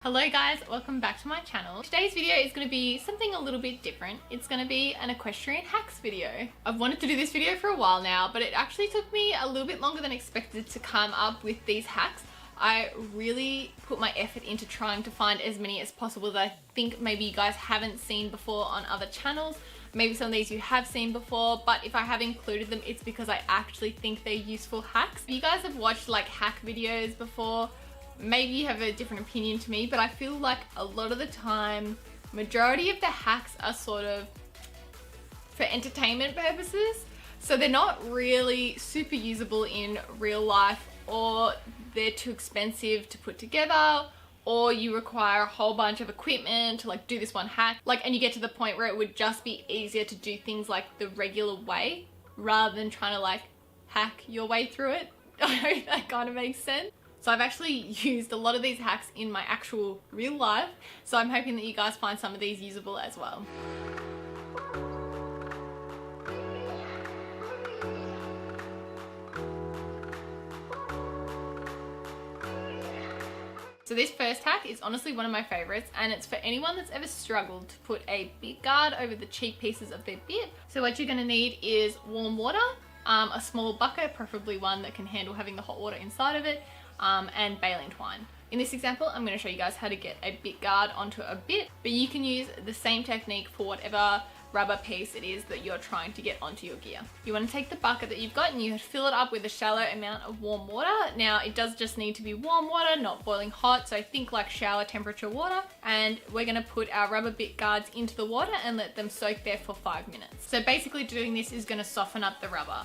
Hello guys, welcome back to my channel. Today's video is going to be something a little bit different. It's going to be an equestrian hacks video. I've wanted to do this video for a while now, but it actually took me a little bit longer than expected to come up with these hacks. I really put my effort into trying to find as many as possible that I think maybe you guys haven't seen before on other channels. Maybe some of these you have seen before, but if I have included them, it's because I actually think they're useful hacks. If you guys have watched like hack videos before, maybe you have a different opinion to me, but I feel like a lot of the time, majority of the hacks are sort of for entertainment purposes. So they're not really super usable in real life, or they're too expensive to put together, or you require a whole bunch of equipment to like do this one hack. And you get to the point where it would just be easier to do things like the regular way rather than trying to like hack your way through it. I hope that kind of makes sense. So I've actually used a lot of these hacks in my actual real life, so I'm hoping that you guys find some of these usable as well. So this first hack is honestly one of my favorites, and it's for anyone that's ever struggled to put a bit guard over the cheek pieces of their bit. So what you're going to need is warm water, a small bucket, preferably one that can handle having the hot water inside of it, and baling twine. In this example, I'm going to show you guys how to get a bit guard onto a bit, but you can use the same technique for whatever rubber piece it is that you're trying to get onto your gear. You want to take the bucket that you've got and you fill it up with a shallow amount of warm water. Now it does just need to be warm water, not boiling hot, so think like shower temperature water, and we're going to put our rubber bit guards into the water and let them soak there for 5 minutes. So basically doing this is going to soften up the rubber.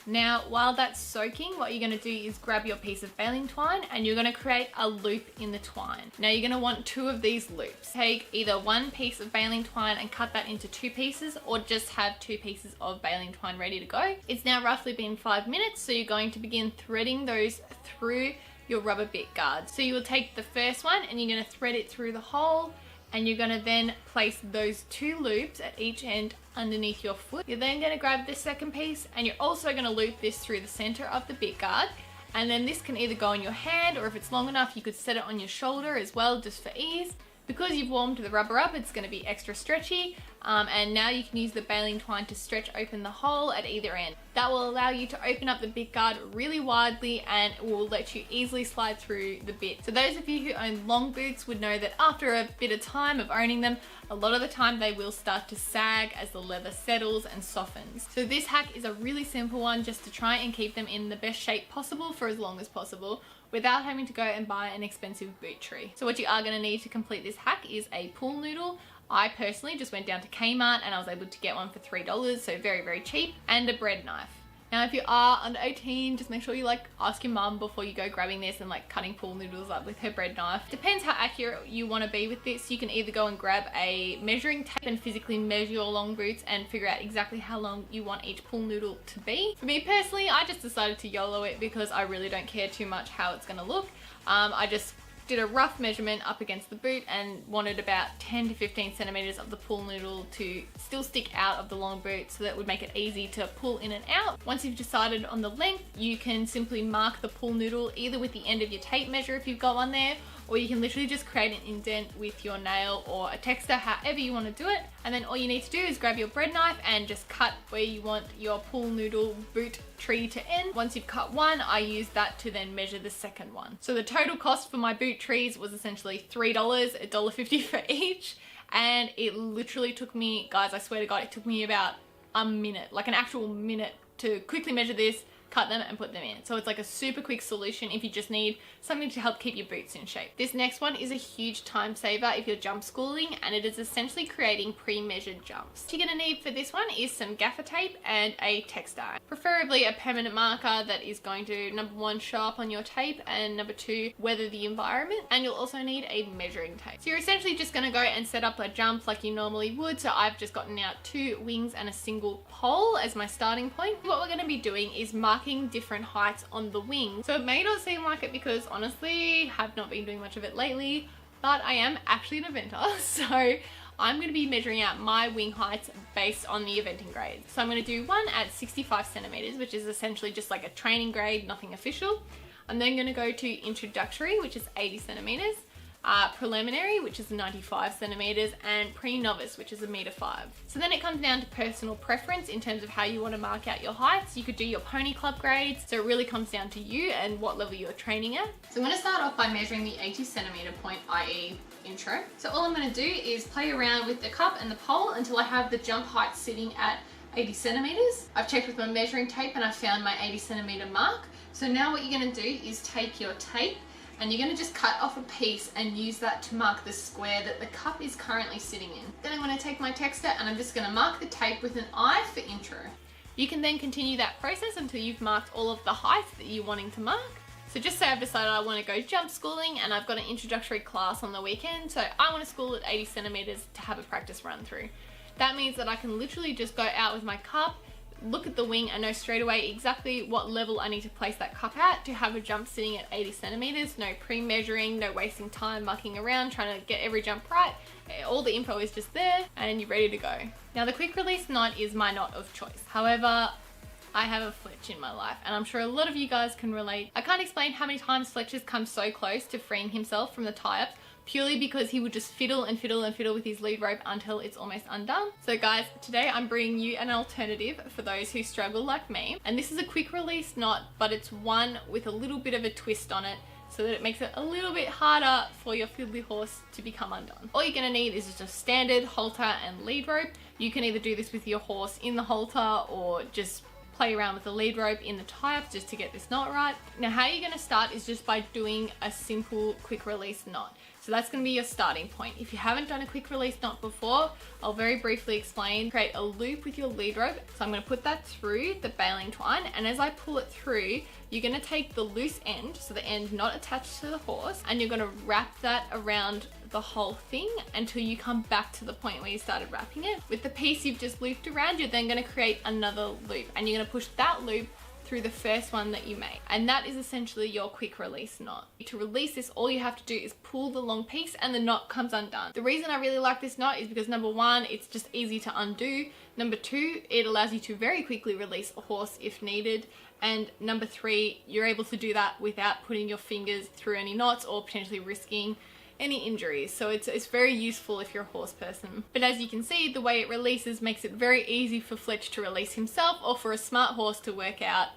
Now, while that's soaking, what you're going to do is grab your piece of baling twine and you're going to create a loop in the twine. Now, you're going to want 2 of these loops. Take either one piece of baling twine and cut that into 2 pieces, or just have 2 pieces of baling twine ready to go. It's now roughly been 5 minutes, so you're going to begin threading those through your rubber bit guard. So you will take the first one and you're going to thread it through the hole, and you're going to then place those 2 loops at each end underneath your foot. You're then going to grab this second piece and you're also going to loop this through the center of the bit guard, and then this can either go in your hand, or if it's long enough you could set it on your shoulder as well, just for ease. Because you've warmed the rubber up, it's going to be extra stretchy, and now you can use the baling twine to stretch open the hole at either end. That will allow you to open up the bit guard really widely and will let you easily slide through the bit. So those of you who own long boots would know that after a bit of time of owning them, a lot of the time they will start to sag as the leather settles and softens. So this hack is a really simple one, just to try and keep them in the best shape possible for as long as possible, without having to go and buy an expensive boot tree. So what you are going to need to complete this hack is a pool noodle. I personally just went down to Kmart and I was able to get one for $3, so very, very cheap, and a bread knife. Now if you are under 18, just make sure you like ask your mum before you go grabbing this and like cutting pool noodles up with her bread knife. Depends how accurate you want to be with this. You can either go and grab a measuring tape and physically measure your long boots and figure out exactly how long you want each pool noodle to be. For me personally, I just decided to YOLO it because I really don't care too much how it's going to look. I just did a rough measurement up against the boot and wanted about 10 to 15 centimeters of the pool noodle to still stick out of the long boot, so that would make it easy to pull in and out. Once you've decided on the length, you can simply mark the pool noodle either with the end of your tape measure if you've got one there, or you can literally just create an indent with your nail or a texter, however you want to do it. And then all you need to do is grab your bread knife and just cut where you want your pool noodle boot tree to end. Once you've cut one, I use that to then measure the second one. So the total cost for my boot trees was essentially $3, $1.50 for each. And it literally took me, guys, I swear to God, it took me about a minute, like an actual minute, to quickly measure this, cut them and put them in. So it's like a super quick solution if you just need something to help keep your boots in shape. This next one is a huge time saver if you're jump schooling, and it is essentially creating pre-measured jumps. What you're going to need for this one is some gaffer tape and a texter. Preferably a permanent marker that is going to, number 1, show up on your tape, and number 2, weather the environment. And you'll also need a measuring tape. So you're essentially just going to go and set up a jump like you normally would. So I've just gotten out 2 wings and a single pole as my starting point. What we're going to be doing is marking different heights on the wings. So it may not seem like it because honestly have not been doing much of it lately, but I am actually an eventer, so I'm going to be measuring out my wing heights based on the eventing grade. So I'm going to do one at 65 centimeters, which is essentially just like a training grade, nothing official. I'm then going to go to introductory, which is 80 centimeters. preliminary, which is 95 centimeters, and pre-novice, which is 1.5 meters. So then it comes down to personal preference in terms of how you want to mark out your heights. You could do your pony club grades, so it really comes down to you and what level you're training at. So I'm going to start off by measuring the 80 centimeter point, i.e. intro. So all I'm going to do is play around with the cup and the pole until I have the jump height sitting at 80 centimeters. I've checked with my measuring tape and I found my 80 centimeter mark. So now what you're going to do is take your tape and you're going to just cut off a piece and use that to mark the square that the cup is currently sitting in. Then I'm going to take my texter and I'm just going to mark the tape with an eye for intro. You can then continue that process until you've marked all of the heights that you're wanting to mark. So just say I've decided I want to go jump schooling and I've got an introductory class on the weekend, so I want to school at 80 centimeters to have a practice run through. That means that I can literally just go out with my cup, look at the wing and know straight away exactly what level I need to place that cup at to have a jump sitting at 80 centimeters. No pre-measuring, no wasting time mucking around trying to get every jump right. All the info is just there and you're ready to go. Now the quick release knot is my knot of choice. However, I have a Fletch in my life and I'm sure a lot of you guys can relate. I can't explain how many times Fletch has come so close to freeing himself from the tie-ups purely because he would just fiddle and fiddle and fiddle with his lead rope until it's almost undone. So guys, today I'm bringing you an alternative for those who struggle like me. And this is a quick release knot, but it's one with a little bit of a twist on it so that it makes it a little bit harder for your fiddly horse to become undone. All you're gonna need is just a standard halter and lead rope. You can either do this with your horse in the halter or just play around with the lead rope in the tie-ups just to get this knot right. Now how you're gonna start is just by doing a simple quick release knot. So that's going to be your starting point. If you haven't done a quick release knot before, I'll very briefly explain. Create a loop with your lead rope. So I'm going to put that through the baling twine, and as I pull it through, you're going to take the loose end, so the end not attached to the horse, and you're going to wrap that around the whole thing until you come back to the point where you started wrapping it. With the piece you've just looped around, you're then going to create another loop, and you're going to push that loop through the first one that you made. And that is essentially your quick release knot. To release this, all you have to do is pull the long piece and the knot comes undone. The reason I really like this knot is because number one, it's just easy to undo. Number two, it allows you to very quickly release a horse if needed. And number three, you're able to do that without putting your fingers through any knots or potentially risking any injuries. So it's very useful if you're a horse person. But as you can see, the way it releases makes it very easy for Fletch to release himself or for a smart horse to work out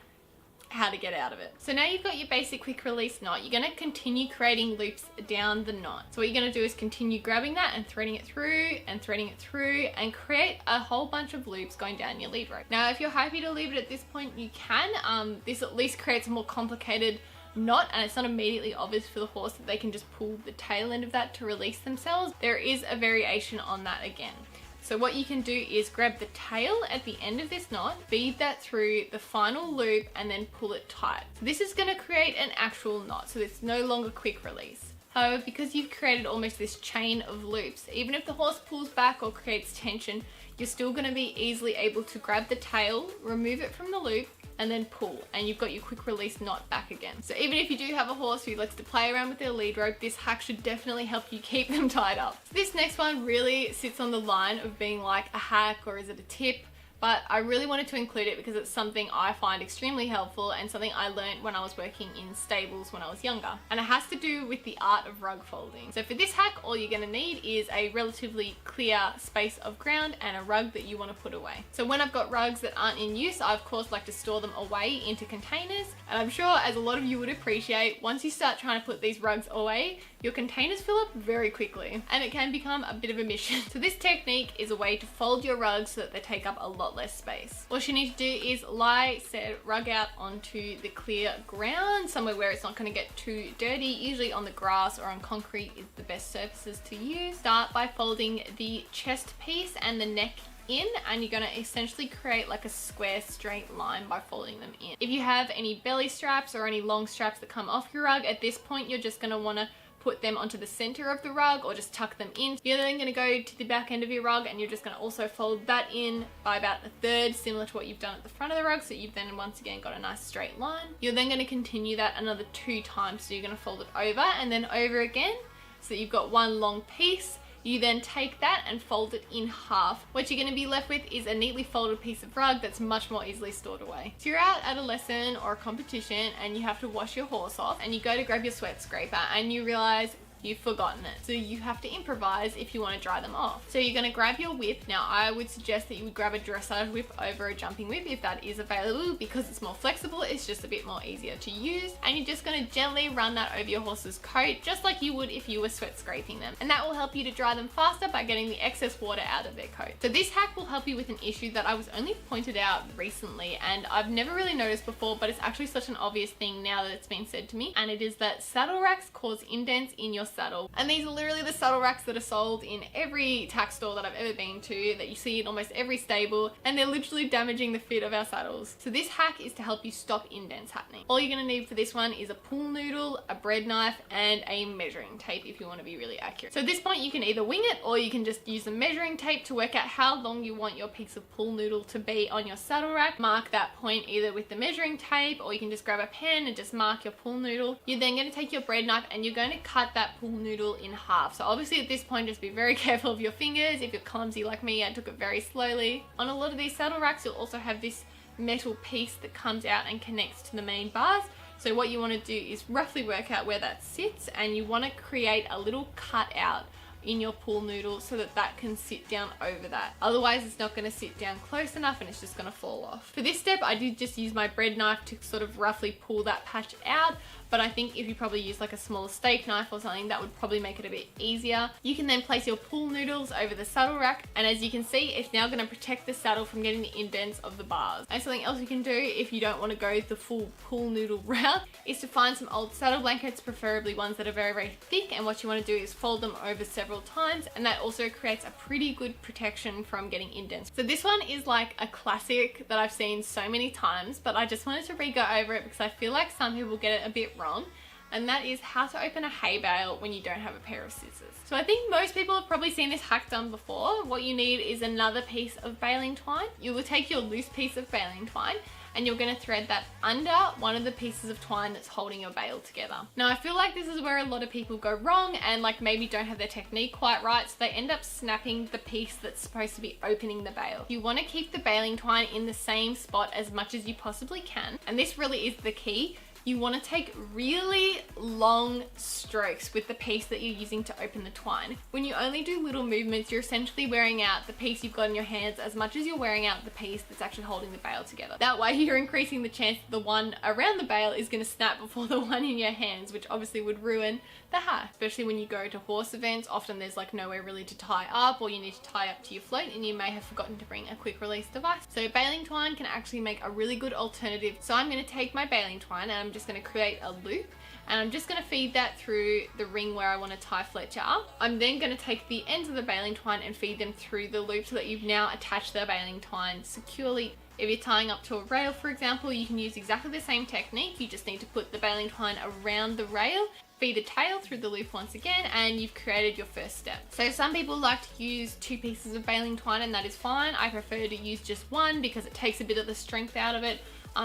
how to get out of it. So now you've got your basic quick release knot, you're going to continue creating loops down the knot. So what you're going to do is continue grabbing that and threading it through and threading it through and create a whole bunch of loops going down your lead rope. Now if you're happy to leave it at this point, you can. This at least creates a more complicated knot and it's not immediately obvious for the horse that they can just pull the tail end of that to release themselves. There is a variation on that again. So what you can do is grab the tail at the end of this knot, feed that through the final loop and then pull it tight. So this is going to create an actual knot, so it's no longer quick release. However, because you've created almost this chain of loops, even if the horse pulls back or creates tension, you're still going to be easily able to grab the tail, remove it from the loop, and then pull, and you've got your quick release knot back again. So even if you do have a horse who likes to play around with their lead rope, this hack should definitely help you keep them tied up. So this next one really sits on the line of being like a hack or is it a tip? But I really wanted to include it because it's something I find extremely helpful and something I learned when I was working in stables when I was younger. And it has to do with the art of rug folding. So for this hack, all you're gonna need is a relatively clear space of ground and a rug that you wanna put away. So when I've got rugs that aren't in use, I of course like to store them away into containers. And I'm sure as a lot of you would appreciate, once you start trying to put these rugs away, your containers fill up very quickly and it can become a bit of a mission. So this technique is a way to fold your rugs so that they take up a lot less space. All you need to do is lie said rug out onto the clear ground, somewhere where it's not going to get too dirty. Usually on the grass or on concrete is the best surfaces to use. Start by folding the chest piece and the neck in, and you're going to essentially create like a square straight line by folding them in. If you have any belly straps or any long straps that come off your rug, at this point you're just going to want to put them onto the center of the rug or just tuck them in. You're then going to go to the back end of your rug and you're just going to also fold that in by about a third, similar to what you've done at the front of the rug, so you've then once again got a nice straight line. You're then going to continue that another 2 times, so you're going to fold it over and then over again, so that you've got one long piece. You then take that and fold it in half. What you're going to be left with is a neatly folded piece of rug that's much more easily stored away. So you're out at a lesson or a competition and you have to wash your horse off and you go to grab your sweat scraper and you realize you've forgotten it. So you have to improvise if you want to dry them off. So you're going to grab your whip. Now I would suggest that you would grab a dressage whip over a jumping whip if that is available, because it's more flexible, it's just a bit more easier to use. And you're just going to gently run that over your horse's coat, just like you would if you were sweat scraping them. And that will help you to dry them faster by getting the excess water out of their coat. So this hack will help you with an issue that I was only pointed out recently, and I've never really noticed before, but it's actually such an obvious thing now that it's been said to me, and it is that saddle racks cause indents in your saddle. And these are literally the saddle racks that are sold in every tack store that I've ever been to, that you see in almost every stable, and they're literally damaging the fit of our saddles. So this hack is to help you stop indents happening. All you're going to need for this one is a pool noodle, a bread knife, and a measuring tape if you want to be really accurate. So at this point you can either wing it, or you can just use the measuring tape to work out how long you want your piece of pool noodle to be on your saddle rack. Mark that point either with the measuring tape, or you can just grab a pen and just mark your pool noodle. You're then going to take your bread knife and you're going to cut that pool noodle in half. So obviously at this point just be very careful of your fingers. If you're clumsy like me, I took it very slowly. On a lot of these saddle racks you'll also have this metal piece that comes out and connects to the main bars. So what you want to do is roughly work out where that sits, and you want to create a little cutout in your pool noodle so that that can sit down over that. Otherwise it's not going to sit down close enough and it's just going to fall off. For this step I did just use my bread knife to sort of roughly pull that patch out, but I think if you probably use like a smaller steak knife or something, that would probably make it a bit easier. You can then place your pool noodles over the saddle rack, and as you can see, it's now going to protect the saddle from getting the indents of the bars. And something else you can do if you don't want to go the full pool noodle route is to find some old saddle blankets, preferably ones that are very, very thick, and what you want to do is fold them over several times, and that also creates a pretty good protection from getting indents. So this one is like a classic that I've seen so many times, but I just wanted to re-go over it because I feel like some people get it a bit wrong, and that is how to open a hay bale when you don't have a pair of scissors. So I think most people have probably seen this hack done before. What you need is another piece of baling twine. You will take your loose piece of baling twine and you're going to thread that under one of the pieces of twine that's holding your bale together. Now I feel like this is where a lot of people go wrong and like maybe don't have their technique quite right, so they end up snapping the piece that's supposed to be opening the bale. You want to keep the baling twine in the same spot as much as you possibly can, and this really is the key. You want to take really long strokes with the piece that you're using to open the twine. When you only do little movements, you're essentially wearing out the piece you've got in your hands as much as you're wearing out the piece that's actually holding the bale together. That way you're increasing the chance that the one around the bale is going to snap before the one in your hands, which obviously would ruin the hack. Especially when you go to horse events, often there's like nowhere really to tie up, or you need to tie up to your float and you may have forgotten to bring a quick release device. So baling twine can actually make a really good alternative. So I'm going to take my baling twine and I'm just going to create a loop, and I'm just going to feed that through the ring where I want to tie Fletcher up. I'm then going to take the ends of the baling twine and feed them through the loop so that you've now attached the baling twine securely. If you're tying up to a rail, for example, you can use exactly the same technique. You just need to put the baling twine around the rail, feed the tail through the loop once again, and you've created your first step. So some people like to use 2 pieces of baling twine, and that is fine. I prefer to use just one because it takes a bit of the strength out of it.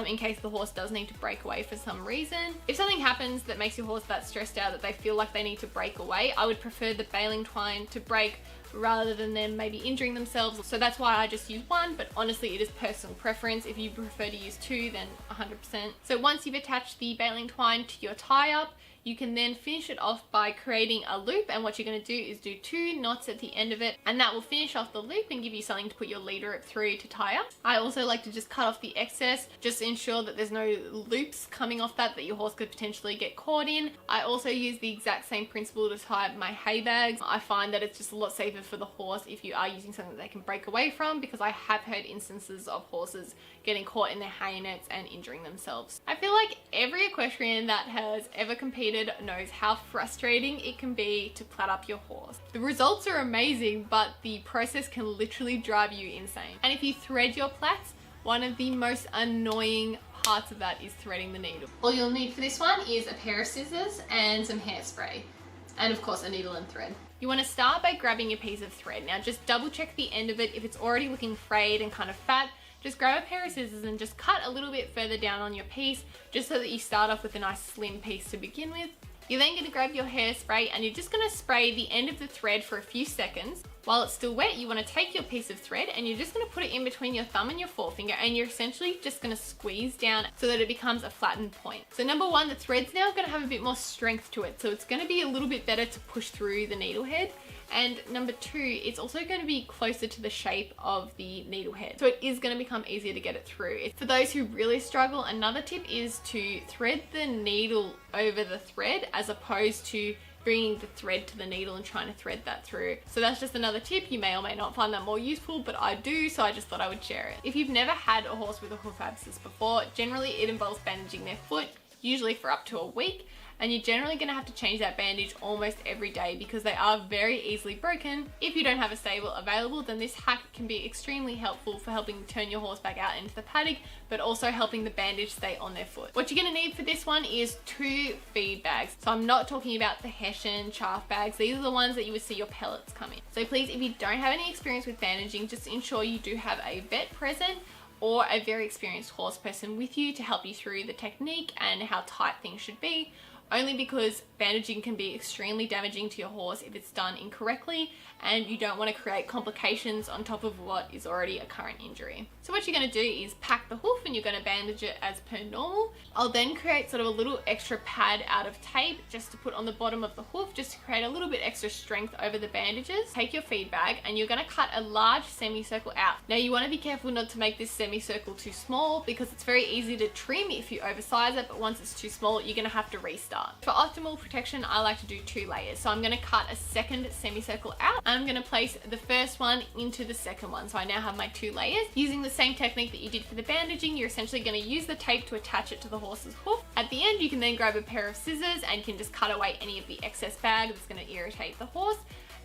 In case the horse does need to break away for some reason. If something happens that makes your horse that stressed out that they feel like they need to break away, I would prefer the baling twine to break rather than them maybe injuring themselves. So that's why I just use one, but honestly it is personal preference. If you prefer to use 2, then 100%. So once you've attached the baling twine to your tie up, you can then finish it off by creating a loop, and what you're going to do is do 2 knots at the end of it, and that will finish off the loop and give you something to put your leader up through to tie up. I also like to just cut off the excess, just to ensure that there's no loops coming off that your horse could potentially get caught in. I also use the exact same principle to tie up my hay bags. I find that it's just a lot safer for the horse if you are using something that they can break away from, because I have heard instances of horses getting caught in their hay nets and injuring themselves. I feel like every equestrian that has ever competed knows how frustrating it can be to plait up your horse. The results are amazing, but the process can literally drive you insane. And if you thread your plaits, one of the most annoying parts of that is threading the needle. All you'll need for this one is a pair of scissors and some hairspray, and of course a needle and thread. You want to start by grabbing a piece of thread. Now just double check the end of it. If it's already looking frayed and kind of fat, just grab a pair of scissors and just cut a little bit further down on your piece, just so that you start off with a nice slim piece to begin with. You're then going to grab your hairspray and you're just going to spray the end of the thread for a few seconds While it's still wet, you want to take your piece of thread and you're just going to put it in between your thumb and your forefinger, and you're essentially just going to squeeze down so that it becomes a flattened point. So number one, the thread's now going to have a bit more strength to it, so it's going to be a little bit better to push through the needle head. And number two, it's also going to be closer to the shape of the needle head, so it is going to become easier to get it through. For those who really struggle, another tip is to thread the needle over the thread as opposed to bringing the thread to the needle and trying to thread that through. So that's just another tip. You may or may not find that more useful, but I do, so I just thought I would share it. If you've never had a horse with a hoof abscess before, generally it involves bandaging their foot, usually for up to a week. And you're generally going to have to change that bandage almost every day because they are very easily broken. If you don't have a stable available, then this hack can be extremely helpful for helping turn your horse back out into the paddock, but also helping the bandage stay on their foot. What you're going to need for this one is 2 feed bags. So I'm not talking about the Hessian chaff bags. These are the ones that you would see your pellets come in. So please, if you don't have any experience with bandaging, just ensure you do have a vet present or a very experienced horse person with you to help you through the technique and how tight things should be. Only because bandaging can be extremely damaging to your horse if it's done incorrectly, and you don't want to create complications on top of what is already a current injury. So what you're going to do is pack the hoof and you're going to bandage it as per normal. I'll then create sort of a little extra pad out of tape just to put on the bottom of the hoof, just to create a little bit extra strength over the bandages. Take your feed bag and you're going to cut a large semicircle out. Now you want to be careful not to make this semicircle too small because it's very easy to trim if you oversize it, but once it's too small, you're going to have to restart. For optimal protection, I like to do 2 layers. So I'm going to cut a second semicircle out and I'm going to place the first one into the second one. So I now have my 2 layers. Using the same technique that you did for the bandaging, you're essentially going to use the tape to attach it to the horse's hoof. At the end, you can then grab a pair of scissors and you can just cut away any of the excess bag that's going to irritate the horse.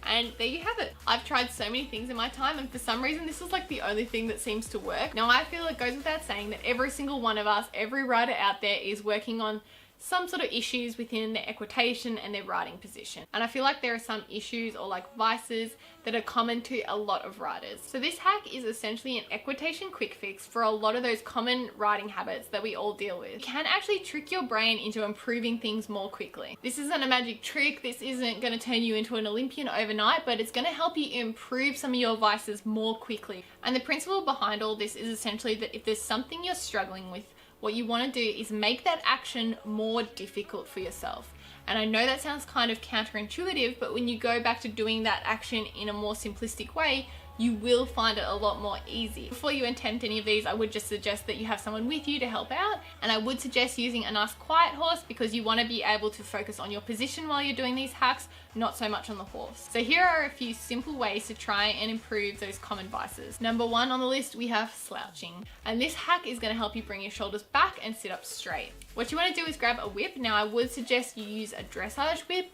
And there you have it. I've tried so many things in my time, and for some reason this is like the only thing that seems to work. Now I feel it goes without saying that every single one of us, every rider out there is working on some sort of issues within their equitation and their riding position. And I feel like there are some issues or like vices that are common to a lot of riders. So this hack is essentially an equitation quick fix for a lot of those common riding habits that we all deal with. It can actually trick your brain into improving things more quickly. This isn't a magic trick. This isn't going to turn you into an Olympian overnight, but it's going to help you improve some of your vices more quickly. And the principle behind all this is essentially that if there's something you're struggling with, what you want to do is make that action more difficult for yourself. And I know that sounds kind of counterintuitive, but when you go back to doing that action in a more simplistic way, you will find it a lot more easy. Before you attempt any of these, I would just suggest that you have someone with you to help out. And I would suggest using a nice quiet horse because you want to be able to focus on your position while you're doing these hacks, not so much on the horse. So here are a few simple ways to try and improve those common vices. Number 1 on the list, we have slouching. And this hack is going to help you bring your shoulders back and sit up straight. What you want to do is grab a whip. Now I would suggest you use a dressage whip.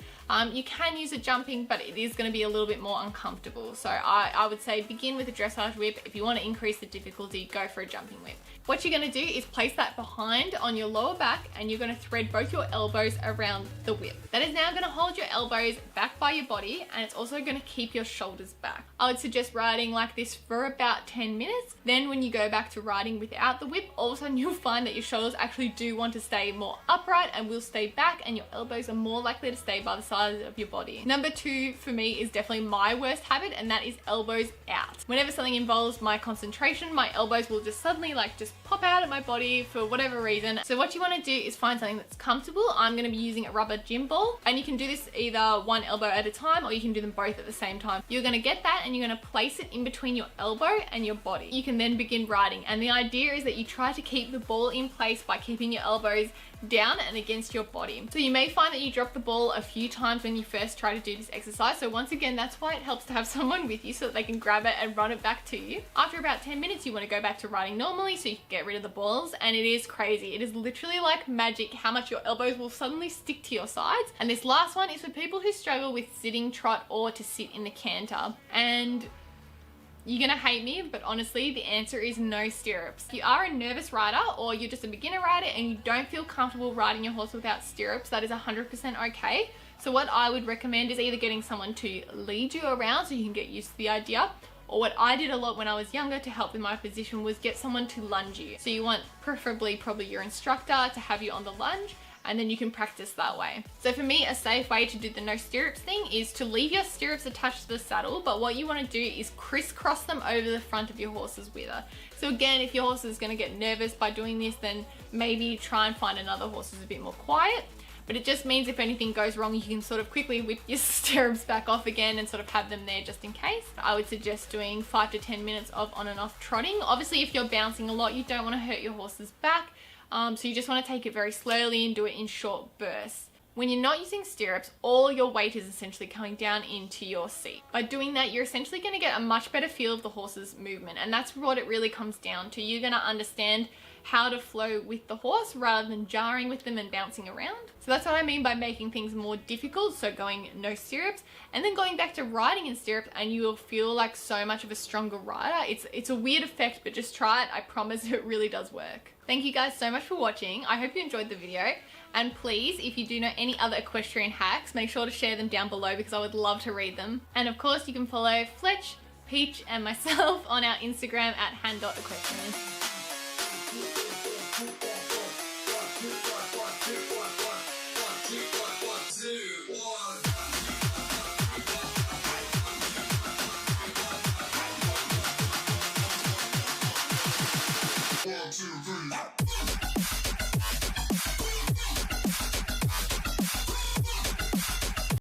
You can use a jumping, but it is going to be a little bit more uncomfortable. So I would say begin with a dressage whip. If you want to increase the difficulty, go for a jumping whip. What you're going to do is place that behind on your lower back and you're going to thread both your elbows around the whip. That is now going to hold your elbows back by your body, and it's also going to keep your shoulders back. I would suggest riding like this for about 10 minutes. Then when you go back to riding without the whip, all of a sudden you'll find that your shoulders actually do want to stay more upright and will stay back, and your elbows are more likely to stay by the side of your body. Number 2 for me is definitely my worst habit, and that is elbows out. Whenever something involves my concentration, my elbows will just suddenly just pop out of my body for whatever reason. So what you want to do is find something that's comfortable. I'm going to be using a rubber gym ball, and you can do this either one elbow at a time or you can do them both at the same time. You're going to get that and you're going to place it in between your elbow and your body. You can then begin riding, and the idea is that you try to keep the ball in place by keeping your elbows down and against your body. So you may find that you drop the ball a few times when you first try to do this exercise. So once again, that's why it helps to have someone with you so that they can grab it and run it back to you. After about 10 minutes, you want to go back to riding normally so you can get rid of the balls, and it is crazy. It is literally like magic how much your elbows will suddenly stick to your sides. And this last one is for people who struggle with sitting trot or to sit in the canter. And you're gonna hate me, but honestly, the answer is no stirrups. If you are a nervous rider or you're just a beginner rider and you don't feel comfortable riding your horse without stirrups, that is 100% okay. So what I would recommend is either getting someone to lead you around so you can get used to the idea, or what I did a lot when I was younger to help with my position was get someone to lunge you. So you want preferably probably your instructor to have you on the lunge, and then you can practice that way. So for me, a safe way to do the no stirrups thing is to leave your stirrups attached to the saddle, but what you want to do is crisscross them over the front of your horse's wither. So again, if your horse is going to get nervous by doing this, then maybe try and find another horse who's a bit more quiet. But it just means if anything goes wrong, you can sort of quickly whip your stirrups back off again and sort of have them there just in case. I would suggest doing 5 to 10 minutes of on and off trotting. Obviously, if you're bouncing a lot, you don't want to hurt your horse's back. So you just want to take it very slowly and do it in short bursts. When you're not using stirrups, all your weight is essentially coming down into your seat. By doing that, you're essentially going to get a much better feel of the horse's movement. And that's what it really comes down to. You're going to understand how to flow with the horse rather than jarring with them and bouncing around. So that's what I mean by making things more difficult. So going no stirrups and then going back to riding in stirrups, and you will feel like so much of a stronger rider. It's a weird effect, but just try it. I promise it really does work. Thank you guys so much for watching. I hope you enjoyed the video. And please, if you do know any other equestrian hacks, make sure to share them down below because I would love to read them. And of course, you can follow Fletch, Peach, and myself on our Instagram at hand.equestrian. One, two, three.